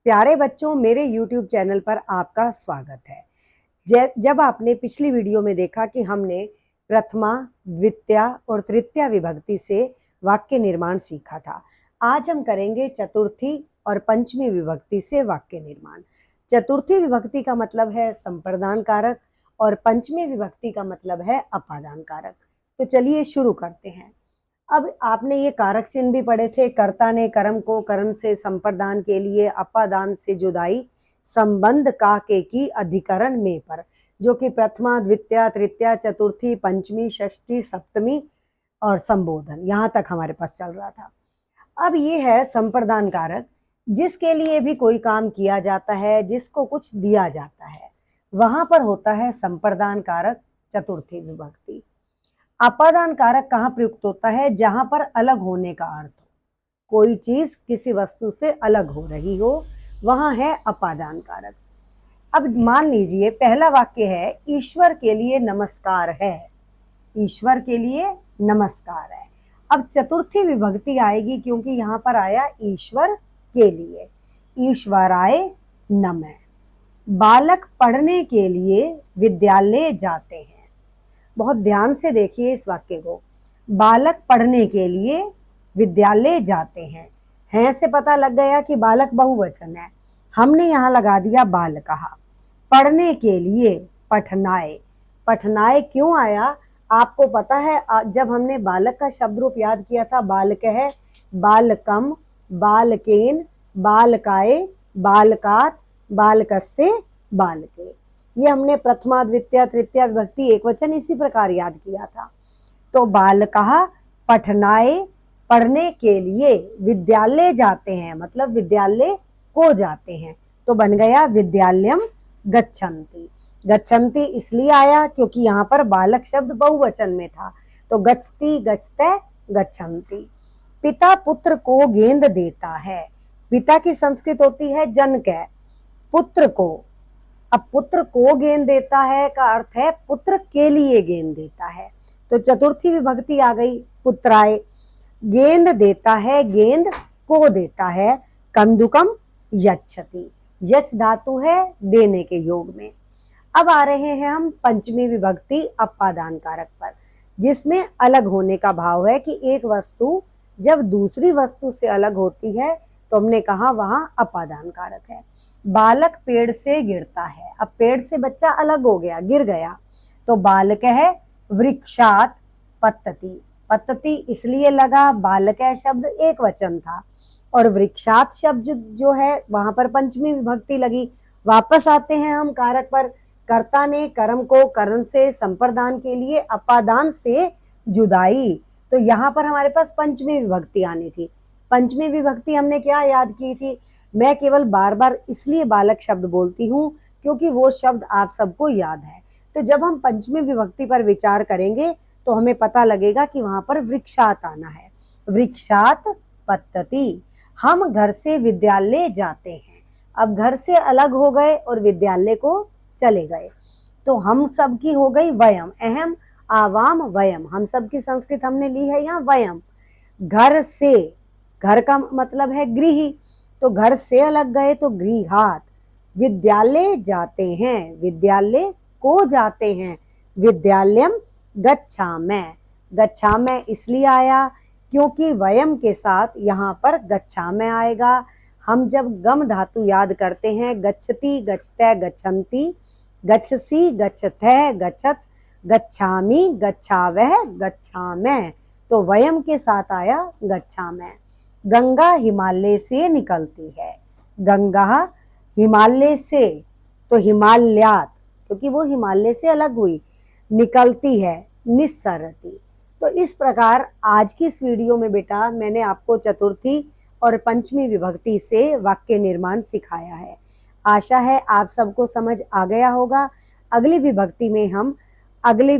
प्यारे बच्चों, मेरे YouTube चैनल पर आपका स्वागत है। जब आपने पिछली वीडियो में देखा कि हमने प्रथमा, द्वितीया और तृतीया विभक्ति से वाक्य निर्माण सीखा था, आज हम करेंगे चतुर्थी और पंचमी विभक्ति से वाक्य निर्माण। चतुर्थी विभक्ति का मतलब है संप्रदान कारक और पंचमी विभक्ति का मतलब है अपादान कारक। तो चलिए शुरू करते हैं। अब आपने ये कारक चिन्ह भी पढ़े थे। कर्ता ने कर्म को करण से संप्रदान के लिए अपादान से जुदाई संबंध का के की अधिकरण में पर, जो कि प्रथमा, द्वितीया, तृतीया, चतुर्थी, पंचमी, षष्ठी, सप्तमी और संबोधन, यहाँ तक हमारे पास चल रहा था। अब ये है संप्रदान कारक, जिसके लिए भी कोई काम किया जाता है, जिसको कुछ दिया जाता है, वहां पर होता है संप्रदान कारक चतुर्थी विभक्ति। अपादान कारक कहाँ प्रयुक्त होता है? जहां पर अलग होने का अर्थ हो, कोई चीज किसी वस्तु से अलग हो रही हो, वहां है अपादान कारक। अब मान लीजिए पहला वाक्य है ईश्वर के लिए नमस्कार है। ईश्वर के लिए नमस्कार है। अब चतुर्थी विभक्ति आएगी क्योंकि यहाँ पर आया ईश्वर के लिए, ईश्वराय नमः। बालक पढ़ने के लिए विद्यालय जाते हैं। बहुत ध्यान से देखिए इस वाक्य को। बालक पढ़ने के लिए विद्यालय जाते हैं से पता लग गया कि बालक बहुवचन है। हमने यहाँ लगा दिया बालकः। पढ़ने के लिए पठनाय। पठनाय क्यों आया आपको पता है? जब हमने बालक का शब्द रूप याद किया था, बालकः, बालकम, बालकेन, बालकाय, बालकात, बालकस्य, बालके, ये हमने प्रथमा, द्वितीया, तृतीया विभक्ति एक वचन इसी प्रकार याद किया था। तो बालकः पठनाय, पढ़ने के लिए, विद्यालय जाते हैं मतलब विद्यालय को जाते हैं, तो बन गया विद्यालयम गच्छन्ति। गच्छन्ति इसलिए आया क्योंकि यहाँ पर बालक शब्द बहुवचन में था, तो गच्छति, गच्छते, गच्छन्ति। पिता पुत्र को गेंद देता है। पिता की संस्कृत होती है जनक, पुत्र को। अब पुत्र को गेंद देता है का अर्थ है पुत्र के लिए गेंद देता है, तो चतुर्थी विभक्ति आ गई पुत्राय। गेंद देता है, गेंद को देता है। कंदुकम यच्छति, यच धातु है देने के योग में। अब आ रहे हैं हम पंचमी विभक्ति अपादान कारक पर, जिसमें अलग होने का भाव है कि एक वस्तु जब दूसरी वस्तु से अलग होती है तो हमने कहा वहां अपादान कारक है। बालक पेड़ से गिरता है। अब पेड़ से बच्चा अलग हो गया, गिर गया, तो बालकः वृक्षात पतति। पतति इसलिए लगा, बालकः शब्द एक वचन था और वृक्षात शब्द जो है वहां पर पंचमी विभक्ति लगी। वापस आते हैं हम कारक पर। कर्ता ने कर्म को करण से संप्रदान के लिए अपादान से जुदाई, तो यहाँ पर हमारे पास पंचमी विभक्ति आनी थी। पंचमी विभक्ति हमने क्या याद की थी? मैं केवल बार बार इसलिए बालक शब्द बोलती हूँ क्योंकि वो शब्द आप सबको याद है। तो जब हम पंचमी विभक्ति पर विचार करेंगे तो हमें पता लगेगा कि वहां पर वृक्षात आना है। वृक्षात पतति। हम घर से विद्यालय जाते हैं। अब घर से अलग हो गए और विद्यालय को चले गए, तो हम सब की हो गई वयम। अहम आवाम वयम, हम सब की संस्कृत हमने ली है यहाँ वयम। घर से, घर का मतलब है गृही, तो घर से अलग गए तो गृहात। विद्यालय जाते हैं, विद्यालय को जाते हैं। विद्यालयम गच्छामः। गच्छामः इसलिए आया क्योंकि वयम के साथ यहाँ पर गच्छामः आएगा। हम जब गम धातु याद करते हैं, गच्छति, गच्छते, गच्छन्ति, गच्छसि, गच्छतः, गच्छत, गच्छामि, गच्छावः, गच्छामः, तो वयम के साथ आया गच्छामः। गंगा हिमालय से निकलती है। गंगा हिमालय से, तो हिमालयात, क्योंकि वो हिमालय से अलग हुई, निकलती है निस्सरति। तो इस प्रकार आज की इस वीडियो में बेटा मैंने आपको चतुर्थी और पंचमी विभक्ति से वाक्य निर्माण सिखाया है। आशा है आप सबको समझ आ गया होगा। अगली विभक्ति में हम अगली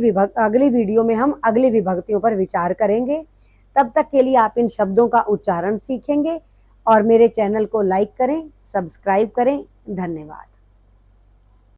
वीडियो में हम अगली विभक्तियों पर विचार करेंगे। तब तक के लिए आप इन शब्दों का उच्चारण सीखेंगे और मेरे चैनल को लाइक करें, सब्सक्राइब करें। धन्यवाद।